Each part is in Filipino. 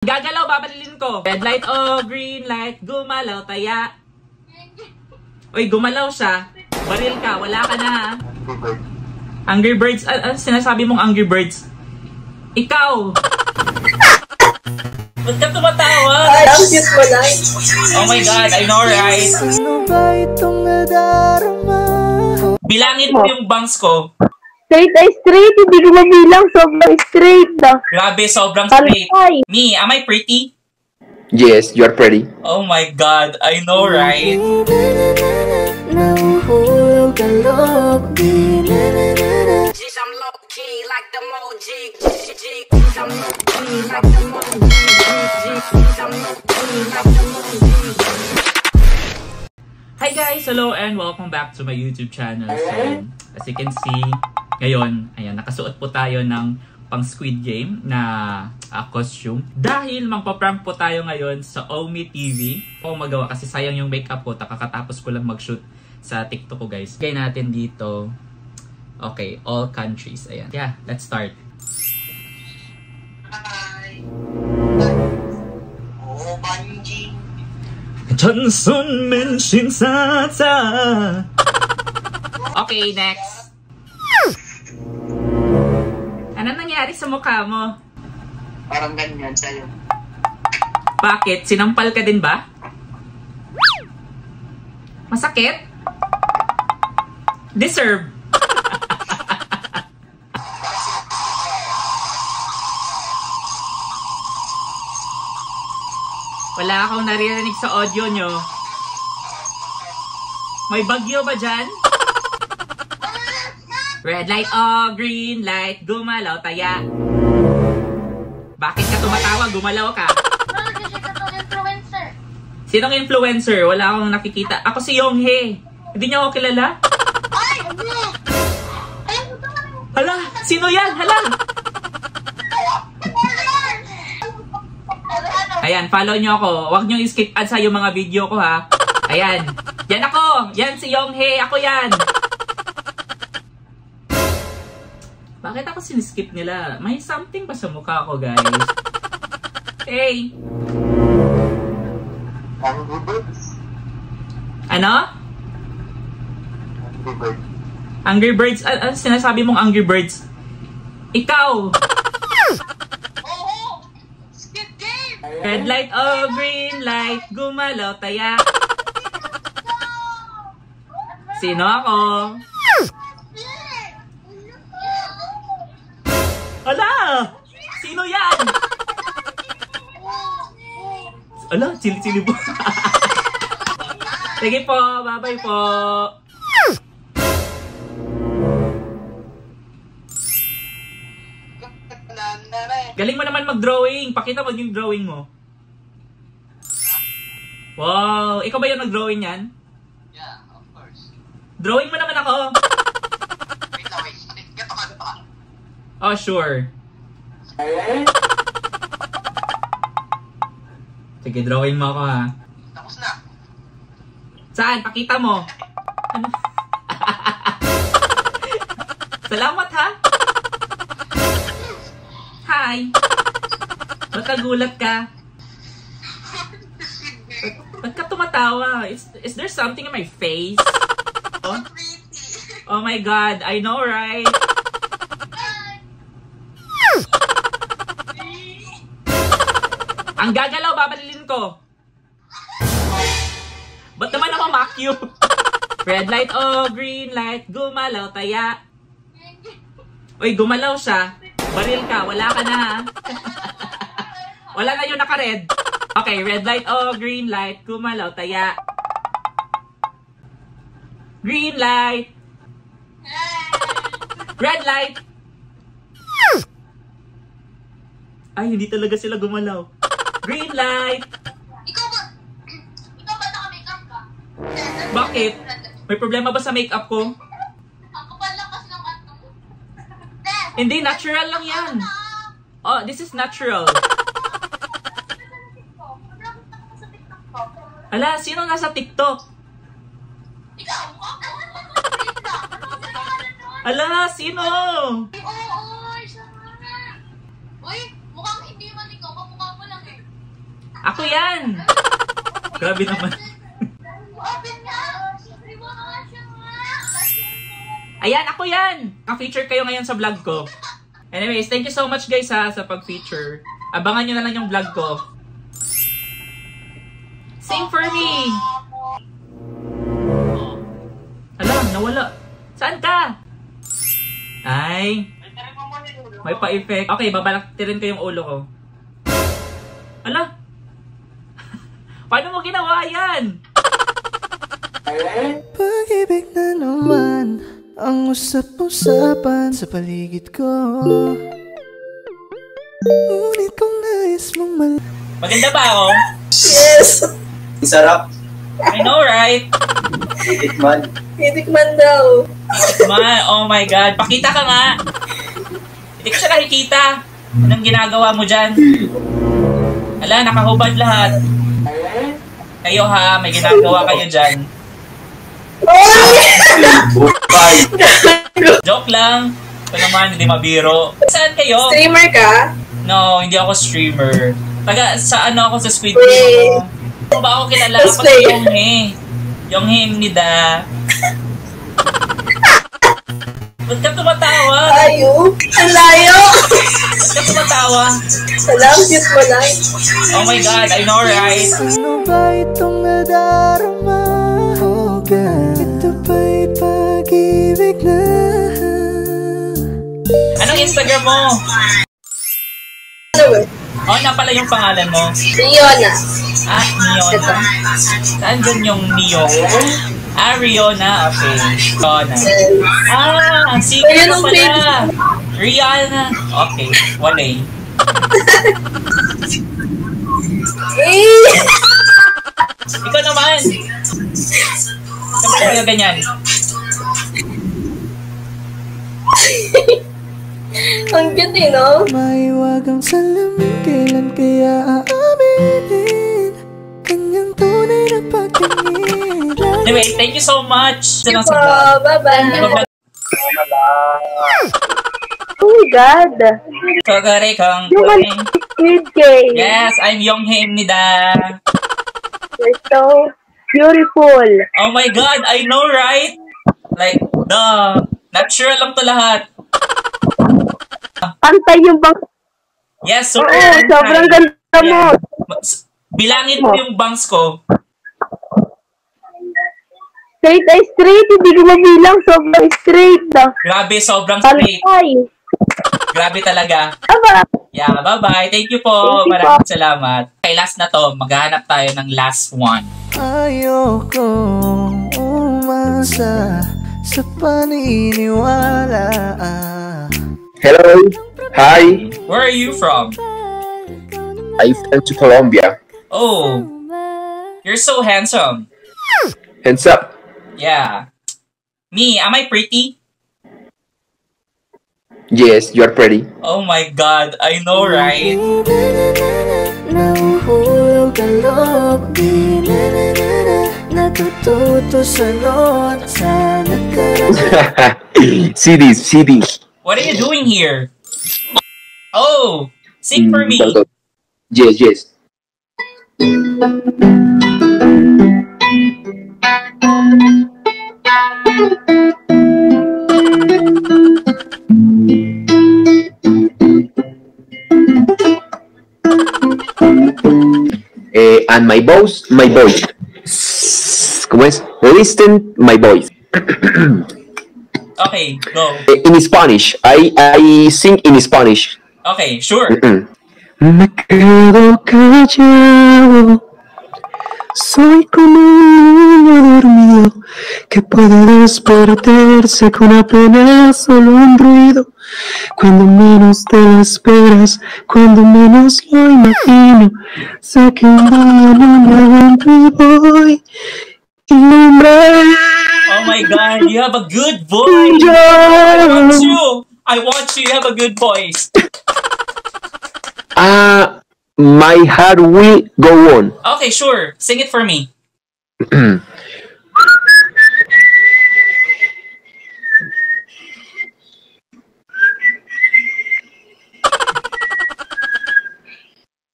Gagalaw, babalilin ko. Red light o green light, gumalaw, taya. Uy, gumalaw siya. Baril ka, wala ka na ha. Angry Birds, sinasabi mong Angry Birds. Ikaw! Ba't ka tumatawa? Ay, ang cute mo lang. Oh my God, I know right? Ano ba itong nadarama? Bilangin mo yung bangs ko. Straight ay straight, hindi ko mabilang. Sobrang straight na. Grabe, sobrang straight. Ay. Me, am I pretty? Yes, you are pretty. Oh my God, I know right? Nahuhulog ang loob. I'm low key like the emoji. I'm low key like the emoji. I'm low key like the emoji. Hi guys! Hello and welcome back to my YouTube channel. So, as you can see, ngayon, ayan, nakasuot po tayo ng pang Squid Game na costume. Dahil magpa-prank po tayo ngayon sa Omi TV. Kung magawa kasi sayang yung makeup ko, kakatapos ko lang mag-shoot sa TikTok ko guys. Gaya natin dito. Okay, all countries. Ayan. Yeah, let's start. Hi. Oh, Banji. Johnson mention sa. Okay, next. Ano nangyari sa mukha mo? Parang ganyan sa'yo. Bakit? Sinampal ka din ba? Masakit? Deserve. Wala akong naririnig sa audio nyo. May bagyo ba dyan? Red light o green light, gumalaw, taya. Bakit ka tumatawa? Gumalaw ka. Sinong influencer? Wala akong nakikita. Ako si Yonghae. Hindi niya ako kilala? Hala! Sino yan? Hala! Ayan, follow nyo ako. Huwag nyo i-skip ads sa yung mga video ko ha. Ayan. Yan ako! Yan si Yonghae! Ako yan! Bakit ako siniskip nila? May something ba sa mukha ko guys? Hey! Angry Birds. Ano? Angry Birds. Angry Birds? Sinasabi mong Angry Birds? Ikaw! Red light o green light, gumalaw, taya. Sino ako? Ala! Sino yan? Ala, chili-chili po. Sige po, bye-bye po. Galing mo naman mag-drawing. Pakita mo yung drawing mo. Wow! Ikaw ba yung nag-drawing yan? Yeah, of course. Drawing mo naman ako. Wait lang, wait. Gato ka. Oh, sure. Sige, drawing mo ako ha. Tapos na. Saan? Pakita mo. Ano? Salamat ha. Hi. Ba't nagulat ka? Ba't ka tumatawa? Is there something in my face? Oh? Oh my God, I know right? Ang gagalaw, babalilin ko. Ba't naman ako makyu? Red light o green light, gumalaw, taya. Uy, gumalaw siya. Baril ka, wala ka na ha. Wala na yung naka-red. Okay, red light o green light, gumalaw, taya. Green light. Red light. Ay, hindi talaga sila gumalaw. Green light. Ikaw ba naka-makeup ka? Bakit? May problema ba sa makeup ko? Ang kapal lang kasi ng kanto mo. Hindi, natural lang yan. Oh, this is natural. Sa TikTok ko. Ala, sino nasa TikTok? Ikaw, mukha ka. Wait lang. Ano ang pangalan nun? Ala, sino? Oo, siya nga. Uy, mukhang hindi man ikaw. Kamukha mo lang eh. Ako yan! Grabe naman. Open nga! Remotion nga! Ayan, ako yan! Ka-feature kayo ngayon sa vlog ko. Anyways, thank you so much guys ha, sa pag-feature. Abangan nyo na lang yung vlog ko. Sing for me! Hala, nawala. Saan ka? Ay, may pa-effect. Okay, babalaktirin ko yung ulo ko. Hala? Paano mo ginawa yan? Pag-ibig na naman ang usap-usapan sa paligid ko. Ngunit kung nais mong Maganda ba ako? Yes! Sarap. I know, right? Tikman. Titikman daw. Oh my God. Pakita ka nga. Hindi ko siya nakikita. Anong ginagawa mo dyan? Ala, nakahubad lahat. Kayo ha, may ginagawa kayo dyan. Bukay. Joke lang. Ito naman, hindi mabiro. Saan kayo? Streamer ka? No, hindi ako streamer. Sa ano ako sa Squid Game. Kung ba ako kilala? Ako si Yonghe. Yonghe Imnida. Ba't ka tumatawa? Ayo. Ang layo. Ba't ka tumatawa? Salam, cute mo lang. Oh my God, I know, right? Ano ba itong nadarama? Ito ba'y pag-ibig na? Anong Instagram mo? Ano ba? Oh, na pala yung pangalan mo. Riona. Ah, Niona. Saan dyan yung Neo? Ah, Riona. Okay. Riona. Ah, ang secret Ayun mo ang pala. Rihanna. Okay. Walay. Ikaw naman. Siyempre kayo ganyan. Ang cute eh, no? Maiwagang salamin, kailan kaya aaminin? Kanyang tunay na pagtingin. Anyway, thank you so much. Thank you po. Bye-bye. Oh my God. Kagare kang Yung Squid Game. Yes, I'm Yonghe Imnida. You're so beautiful. Oh my God, I know, right? Like, natural lang to lahat. Antay yung bang... Yes, sir. Oo, sobrang ganda mo. Bilangin mo yung bangs ko. Straight ay straight. Hindi ko mabilang. Sobrang straight. Grabe, sobrang straight. Antay. Grabe talaga. Aba. Yeah, bye-bye. Thank you po. Thank you Maraming salamat. Okay, last na to. Maghahanap tayo ng last one. Ayokong umasa sa paniniwala. Hello. Hi. Where are you from? I'm from Colombia. Oh, you're so handsome. Hands up. Yeah. Me, am I pretty? Yes, you are pretty. Oh my God, I know, right? Nahuhulog ang loob. Natututo sa lot. Sana ka. See this. What are you doing here? Oh, sing for me. Yes. And my voice. ¿Cómo es? Listen my voice. Okay, go. In Spanish. I sing in Spanish. Okay, sure. Me quedo callado. Soy como un niño dormido que puede despertarse con apenas solo un ruido. Cuando menos te lo esperas, cuando menos lo imagino, sé que un día no me aguanto y voy y Oh my God, you have a good voice. I want you. You have a good voice. My heart will go on. Okay, sure. Sing it for me.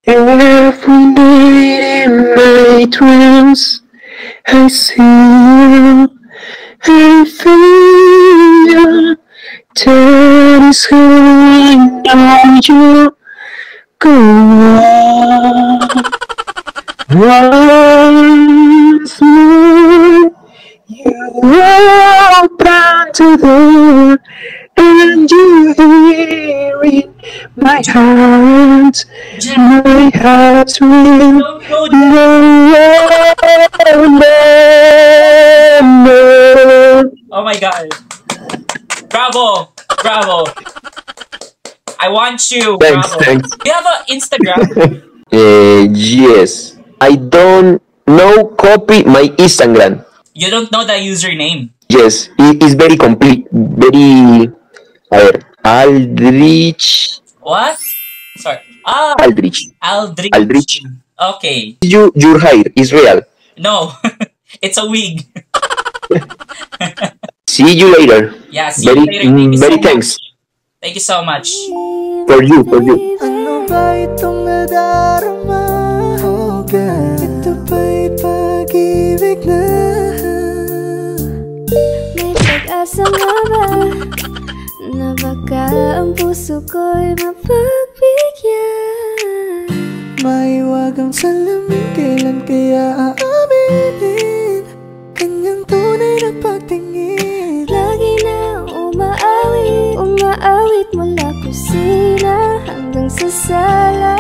Every day in my dreams. I see you, I feel you. That is who I know you. Go on. Once more, you open the door and you hear it. My heart will no. Oh my god. Bravo! Bravo! I want you! Thanks, Bravo! thanks. Do you have an Instagram? Yes. I don't know copy my Instagram. You don't know the username. Yes, it is very complete. Very. A ver, Aldrich. What? Sorry. Aldrich. Aldrich. Aldrich. Okay. Your hair is real. No. It's a wig. See you later. Yeah, see you later. Thank you Very so thanks. much. Thank you so much. For you. Ano ba itong nadarama? Ito ba'y pag-ibig na? May pag-asa nga ba na baka ang puso ko'y mapagbigyan? Maiwagang salamin, kailan kaya aaminin kanyang tunay na pagtingin? Lagi na umaawit mula kusina hanggang sa sala.